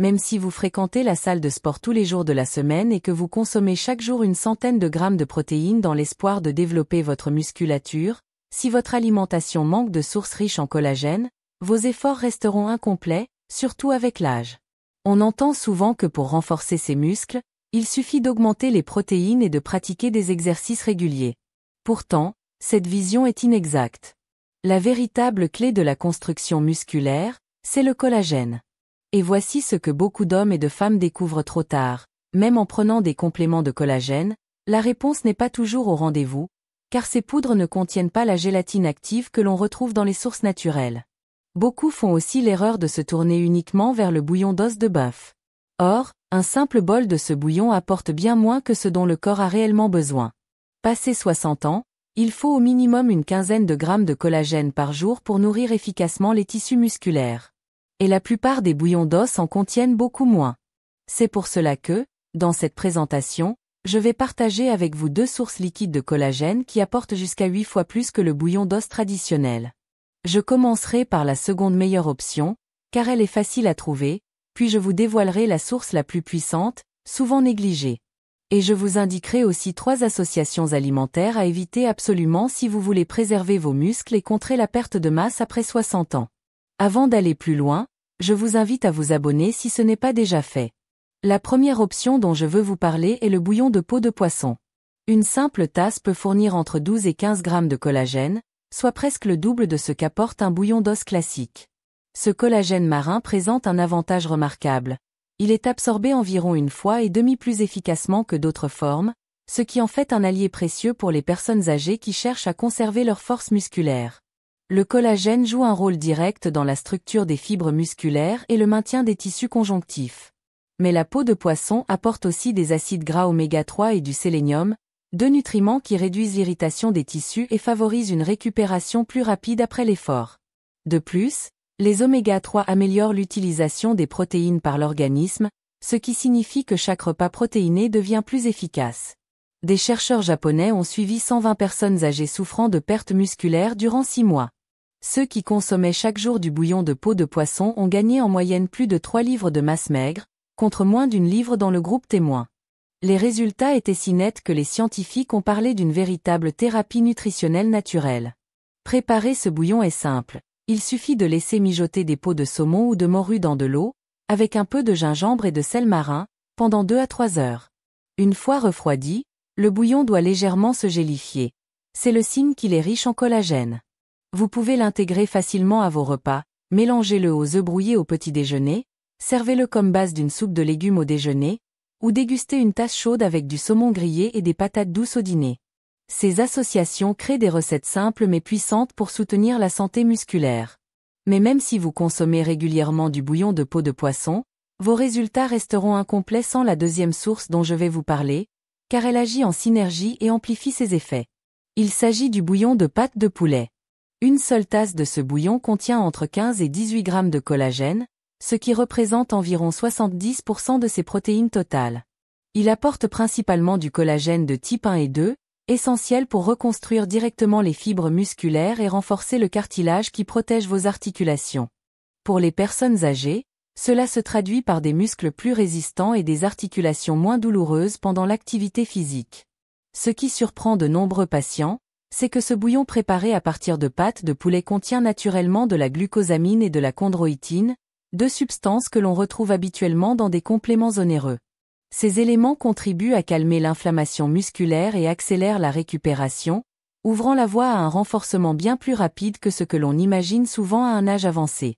Même si vous fréquentez la salle de sport tous les jours de la semaine et que vous consommez chaque jour une centaine de grammes de protéines dans l'espoir de développer votre musculature, si votre alimentation manque de sources riches en collagène, vos efforts resteront incomplets, surtout avec l'âge. On entend souvent que pour renforcer ses muscles, il suffit d'augmenter les protéines et de pratiquer des exercices réguliers. Pourtant, cette vision est inexacte. La véritable clé de la construction musculaire, c'est le collagène. Et voici ce que beaucoup d'hommes et de femmes découvrent trop tard. Même en prenant des compléments de collagène, la réponse n'est pas toujours au rendez-vous, car ces poudres ne contiennent pas la gélatine active que l'on retrouve dans les sources naturelles. Beaucoup font aussi l'erreur de se tourner uniquement vers le bouillon d'os de bœuf. Or, un simple bol de ce bouillon apporte bien moins que ce dont le corps a réellement besoin. Passé 60 ans, il faut au minimum une quinzaine de grammes de collagène par jour pour nourrir efficacement les tissus musculaires. Et la plupart des bouillons d'os en contiennent beaucoup moins. C'est pour cela que, dans cette présentation, je vais partager avec vous 2 sources liquides de collagène qui apportent jusqu'à 8 fois plus que le bouillon d'os traditionnel. Je commencerai par la seconde meilleure option, car elle est facile à trouver, puis je vous dévoilerai la source la plus puissante, souvent négligée. Et je vous indiquerai aussi 3 associations alimentaires à éviter absolument si vous voulez préserver vos muscles et contrer la perte de masse après 60 ans. Avant d'aller plus loin, je vous invite à vous abonner si ce n'est pas déjà fait. La première option dont je veux vous parler est le bouillon de peau de poisson. Une simple tasse peut fournir entre 12 et 15 grammes de collagène, soit presque le double de ce qu'apporte un bouillon d'os classique. Ce collagène marin présente un avantage remarquable. Il est absorbé environ 1 fois et demi plus efficacement que d'autres formes, ce qui en fait un allié précieux pour les personnes âgées qui cherchent à conserver leur force musculaire. Le collagène joue un rôle direct dans la structure des fibres musculaires et le maintien des tissus conjonctifs. Mais la peau de poisson apporte aussi des acides gras oméga 3 et du sélénium, 2 nutriments qui réduisent l'irritation des tissus et favorisent une récupération plus rapide après l'effort. De plus, les oméga 3 améliorent l'utilisation des protéines par l'organisme, ce qui signifie que chaque repas protéiné devient plus efficace. Des chercheurs japonais ont suivi 120 personnes âgées souffrant de pertes musculaires durant 6 mois. Ceux qui consommaient chaque jour du bouillon de peau de poisson ont gagné en moyenne plus de 3 livres de masse maigre, contre moins d'1 livre dans le groupe témoin. Les résultats étaient si nets que les scientifiques ont parlé d'une véritable thérapie nutritionnelle naturelle. Préparer ce bouillon est simple. Il suffit de laisser mijoter des peaux de saumon ou de morue dans de l'eau, avec un peu de gingembre et de sel marin, pendant 2 à 3 heures. Une fois refroidi, le bouillon doit légèrement se gélifier. C'est le signe qu'il est riche en collagène. Vous pouvez l'intégrer facilement à vos repas, mélangez-le aux œufs brouillés au petit déjeuner, servez-le comme base d'une soupe de légumes au déjeuner, ou dégustez une tasse chaude avec du saumon grillé et des patates douces au dîner. Ces associations créent des recettes simples mais puissantes pour soutenir la santé musculaire. Mais même si vous consommez régulièrement du bouillon de peau de poisson, vos résultats resteront incomplets sans la deuxième source dont je vais vous parler, car elle agit en synergie et amplifie ses effets. Il s'agit du bouillon de pâte de poulet. Une seule tasse de ce bouillon contient entre 15 et 18 grammes de collagène, ce qui représente environ 70% de ses protéines totales. Il apporte principalement du collagène de type 1 et 2, essentiel pour reconstruire directement les fibres musculaires et renforcer le cartilage qui protège vos articulations. Pour les personnes âgées, cela se traduit par des muscles plus résistants et des articulations moins douloureuses pendant l'activité physique. Ce qui surprend de nombreux patients, c'est que ce bouillon préparé à partir de pâtes de poulet contient naturellement de la glucosamine et de la chondroïtine, 2 substances que l'on retrouve habituellement dans des compléments onéreux. Ces éléments contribuent à calmer l'inflammation musculaire et accélèrent la récupération, ouvrant la voie à un renforcement bien plus rapide que ce que l'on imagine souvent à un âge avancé.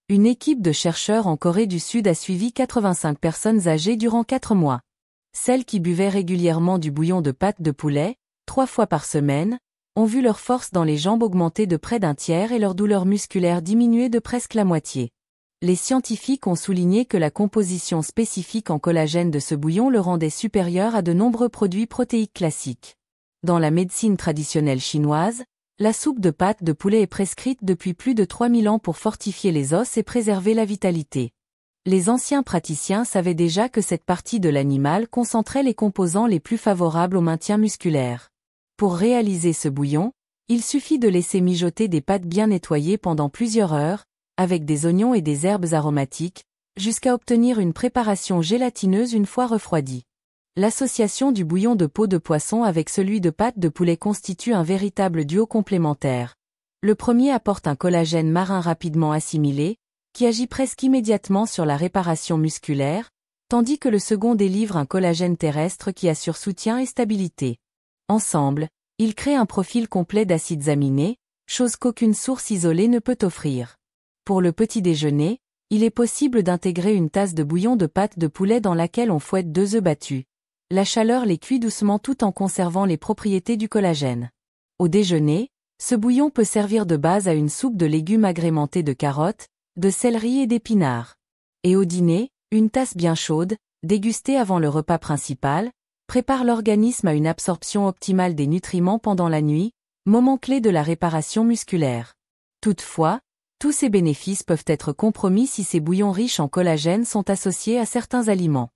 Une équipe de chercheurs en Corée du Sud a suivi 85 personnes âgées durant 4 mois. Celles qui buvaient régulièrement du bouillon de pâte de poulet, 3 fois par semaine, ont vu leur force dans les jambes augmenter de près d'un tiers et leur douleur musculaire diminuer de presque la moitié. Les scientifiques ont souligné que la composition spécifique en collagène de ce bouillon le rendait supérieur à de nombreux produits protéiques classiques. Dans la médecine traditionnelle chinoise, la soupe de pâte de poulet est prescrite depuis plus de 3000 ans pour fortifier les os et préserver la vitalité. Les anciens praticiens savaient déjà que cette partie de l'animal concentrait les composants les plus favorables au maintien musculaire. Pour réaliser ce bouillon, il suffit de laisser mijoter des pâtes bien nettoyées pendant plusieurs heures, avec des oignons et des herbes aromatiques, jusqu'à obtenir une préparation gélatineuse une fois refroidie. L'association du bouillon de peau de poisson avec celui de pâte de poulet constitue un véritable duo complémentaire. Le premier apporte un collagène marin rapidement assimilé, qui agit presque immédiatement sur la réparation musculaire, tandis que le second délivre un collagène terrestre qui assure soutien et stabilité. Ensemble, ils créent un profil complet d'acides aminés, chose qu'aucune source isolée ne peut offrir. Pour le petit déjeuner, il est possible d'intégrer une tasse de bouillon de pâte de poulet dans laquelle on fouette 2 œufs battus. La chaleur les cuit doucement tout en conservant les propriétés du collagène. Au déjeuner, ce bouillon peut servir de base à une soupe de légumes agrémentée de carottes, de céleri et d'épinards. Et au dîner, une tasse bien chaude, dégustée avant le repas principal, prépare l'organisme à une absorption optimale des nutriments pendant la nuit, moment clé de la réparation musculaire. Toutefois, tous ces bénéfices peuvent être compromis si ces bouillons riches en collagène sont associés à certains aliments.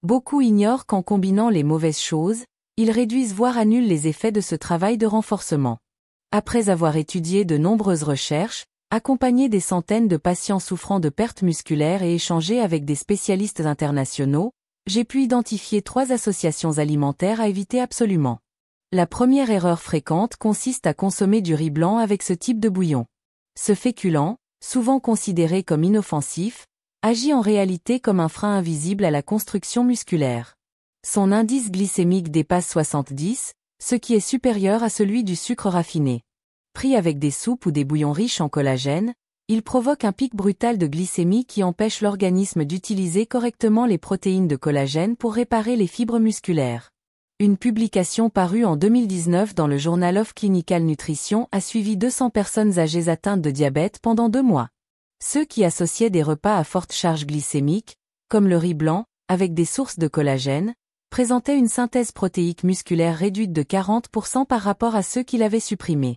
Beaucoup ignorent qu'en combinant les mauvaises choses, ils réduisent voire annulent les effets de ce travail de renforcement. Après avoir étudié de nombreuses recherches, accompagné des centaines de patients souffrant de pertes musculaires et échangé avec des spécialistes internationaux, j'ai pu identifier 3 associations alimentaires à éviter absolument. La première erreur fréquente consiste à consommer du riz blanc avec ce type de bouillon. Ce féculent, souvent considéré comme inoffensif, agit en réalité comme un frein invisible à la construction musculaire. Son indice glycémique dépasse 70, ce qui est supérieur à celui du sucre raffiné. Pris avec des soupes ou des bouillons riches en collagène, il provoque un pic brutal de glycémie qui empêche l'organisme d'utiliser correctement les protéines de collagène pour réparer les fibres musculaires. Une publication parue en 2019 dans le Journal of Clinical Nutrition a suivi 200 personnes âgées atteintes de diabète pendant 2 mois. Ceux qui associaient des repas à forte charge glycémique, comme le riz blanc, avec des sources de collagène, présentaient une synthèse protéique musculaire réduite de 40% par rapport à ceux qui l'avaient supprimé.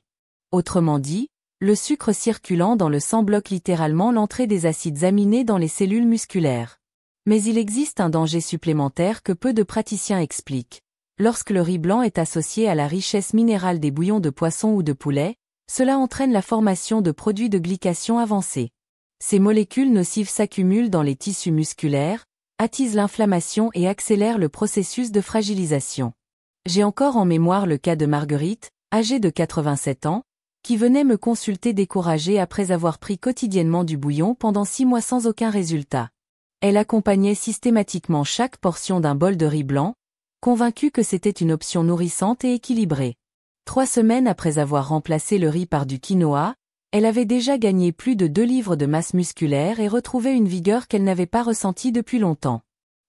Autrement dit, le sucre circulant dans le sang bloque littéralement l'entrée des acides aminés dans les cellules musculaires. Mais il existe un danger supplémentaire que peu de praticiens expliquent. Lorsque le riz blanc est associé à la richesse minérale des bouillons de poisson ou de poulet, cela entraîne la formation de produits de glycation avancés. Ces molécules nocives s'accumulent dans les tissus musculaires, attisent l'inflammation et accélèrent le processus de fragilisation. J'ai encore en mémoire le cas de Marguerite, âgée de 87 ans, qui venait me consulter découragée après avoir pris quotidiennement du bouillon pendant 6 mois sans aucun résultat. Elle accompagnait systématiquement chaque portion d'un bol de riz blanc, convaincue que c'était une option nourrissante et équilibrée. 3 semaines après avoir remplacé le riz par du quinoa, elle avait déjà gagné plus de 2 livres de masse musculaire et retrouvé une vigueur qu'elle n'avait pas ressentie depuis longtemps.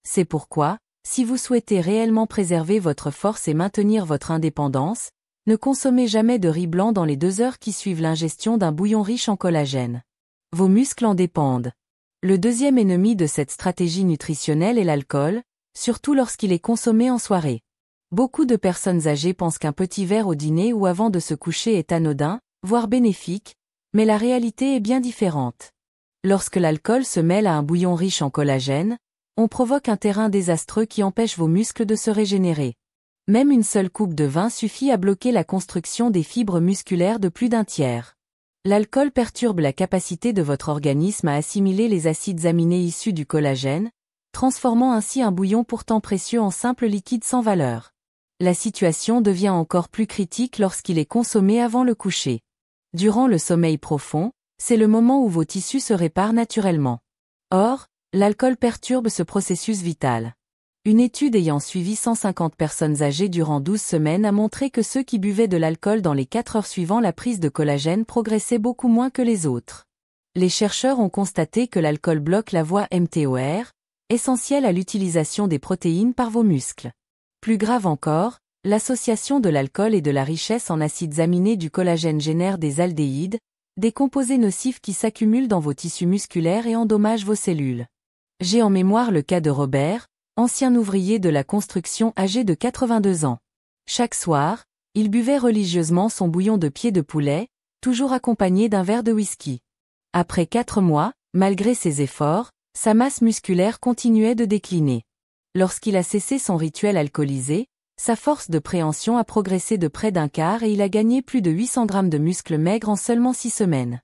C'est pourquoi, si vous souhaitez réellement préserver votre force et maintenir votre indépendance, ne consommez jamais de riz blanc dans les 2 heures qui suivent l'ingestion d'un bouillon riche en collagène. Vos muscles en dépendent. Le deuxième ennemi de cette stratégie nutritionnelle est l'alcool, surtout lorsqu'il est consommé en soirée. Beaucoup de personnes âgées pensent qu'un petit verre au dîner ou avant de se coucher est anodin, voire bénéfique, mais la réalité est bien différente. Lorsque l'alcool se mêle à un bouillon riche en collagène, on provoque un terrain désastreux qui empêche vos muscles de se régénérer. Même une seule coupe de vin suffit à bloquer la construction des fibres musculaires de plus d'un tiers. L'alcool perturbe la capacité de votre organisme à assimiler les acides aminés issus du collagène, transformant ainsi un bouillon pourtant précieux en simple liquide sans valeur. La situation devient encore plus critique lorsqu'il est consommé avant le coucher. Durant le sommeil profond, c'est le moment où vos tissus se réparent naturellement. Or, l'alcool perturbe ce processus vital. Une étude ayant suivi 150 personnes âgées durant 12 semaines a montré que ceux qui buvaient de l'alcool dans les 4 heures suivant la prise de collagène progressaient beaucoup moins que les autres. Les chercheurs ont constaté que l'alcool bloque la voie mTOR, essentielle à l'utilisation des protéines par vos muscles. Plus grave encore, l'association de l'alcool et de la richesse en acides aminés du collagène génère des aldéhydes, des composés nocifs qui s'accumulent dans vos tissus musculaires et endommagent vos cellules. J'ai en mémoire le cas de Robert, ancien ouvrier de la construction âgé de 82 ans. Chaque soir, il buvait religieusement son bouillon de pied de poulet, toujours accompagné d'un verre de whisky. Après 4 mois, malgré ses efforts, sa masse musculaire continuait de décliner. Lorsqu'il a cessé son rituel alcoolisé, sa force de préhension a progressé de près d'un quart et il a gagné plus de 800 grammes de muscles maigres en seulement 6 semaines.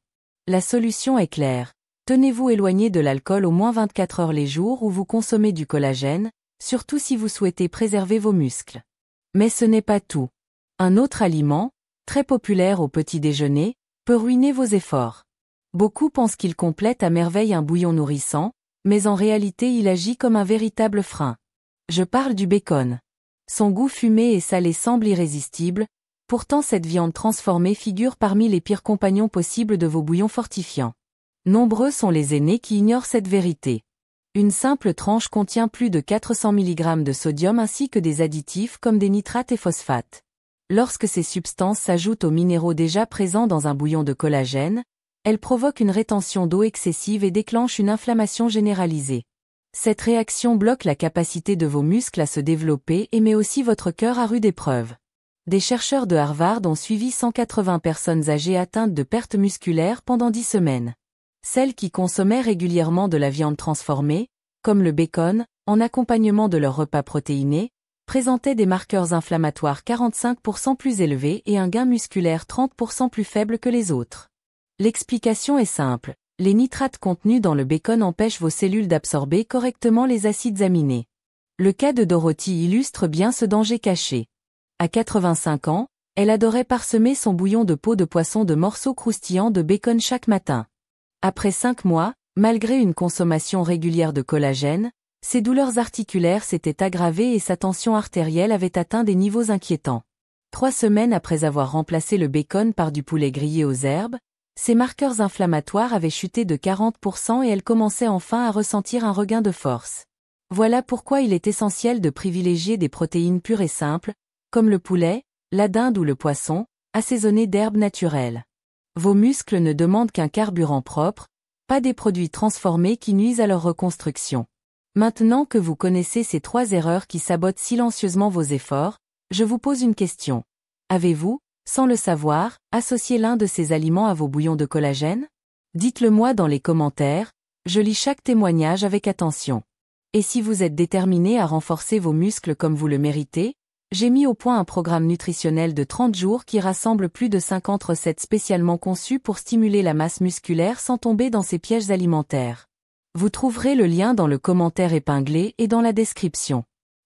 La solution est claire. Tenez-vous éloigné de l'alcool au moins 24 heures les jours où vous consommez du collagène, surtout si vous souhaitez préserver vos muscles. Mais ce n'est pas tout. Un autre aliment, très populaire au petit déjeuner, peut ruiner vos efforts. Beaucoup pensent qu'il complète à merveille un bouillon nourrissant, mais en réalité il agit comme un véritable frein. Je parle du bacon. Son goût fumé et salé semble irrésistible, pourtant cette viande transformée figure parmi les pires compagnons possibles de vos bouillons fortifiants. Nombreux sont les aînés qui ignorent cette vérité. Une simple tranche contient plus de 400 mg de sodium ainsi que des additifs comme des nitrates et phosphates. Lorsque ces substances s'ajoutent aux minéraux déjà présents dans un bouillon de collagène, elles provoquent une rétention d'eau excessive et déclenchent une inflammation généralisée. Cette réaction bloque la capacité de vos muscles à se développer et met aussi votre cœur à rude épreuve. Des chercheurs de Harvard ont suivi 180 personnes âgées atteintes de pertes musculaires pendant 10 semaines. Celles qui consommaient régulièrement de la viande transformée, comme le bacon, en accompagnement de leur repas protéinés, présentaient des marqueurs inflammatoires 45% plus élevés et un gain musculaire 30% plus faible que les autres. L'explication est simple. Les nitrates contenus dans le bacon empêchent vos cellules d'absorber correctement les acides aminés. Le cas de Dorothy illustre bien ce danger caché. À 85 ans, elle adorait parsemer son bouillon de peau de poisson de morceaux croustillants de bacon chaque matin. Après 5 mois, malgré une consommation régulière de collagène, ses douleurs articulaires s'étaient aggravées et sa tension artérielle avait atteint des niveaux inquiétants. 3 semaines après avoir remplacé le bacon par du poulet grillé aux herbes, ses marqueurs inflammatoires avaient chuté de 40% et elle commençait enfin à ressentir un regain de force. Voilà pourquoi il est essentiel de privilégier des protéines pures et simples, comme le poulet, la dinde ou le poisson, assaisonnés d'herbes naturelles. Vos muscles ne demandent qu'un carburant propre, pas des produits transformés qui nuisent à leur reconstruction. Maintenant que vous connaissez ces 3 erreurs qui sabotent silencieusement vos efforts, je vous pose une question. Avez-vous, sans le savoir, associé l'un de ces aliments à vos bouillons de collagène? Dites-le moi dans les commentaires, je lis chaque témoignage avec attention. Et si vous êtes déterminé à renforcer vos muscles comme vous le méritez, j'ai mis au point un programme nutritionnel de 30 jours qui rassemble plus de 50 recettes spécialement conçues pour stimuler la masse musculaire sans tomber dans ces pièges alimentaires. Vous trouverez le lien dans le commentaire épinglé et dans la description.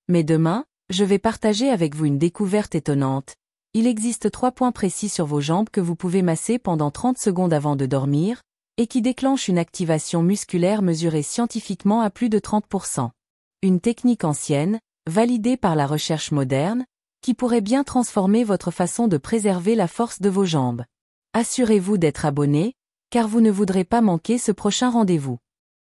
Mais demain, je vais partager avec vous une découverte étonnante. Il existe 3 points précis sur vos jambes que vous pouvez masser pendant 30 secondes avant de dormir, et qui déclenchent une activation musculaire mesurée scientifiquement à plus de 30%. Une technique ancienne, validée par la recherche moderne, qui pourrait bien transformer votre façon de préserver la force de vos jambes. Assurez-vous d'être abonné, car vous ne voudrez pas manquer ce prochain rendez-vous.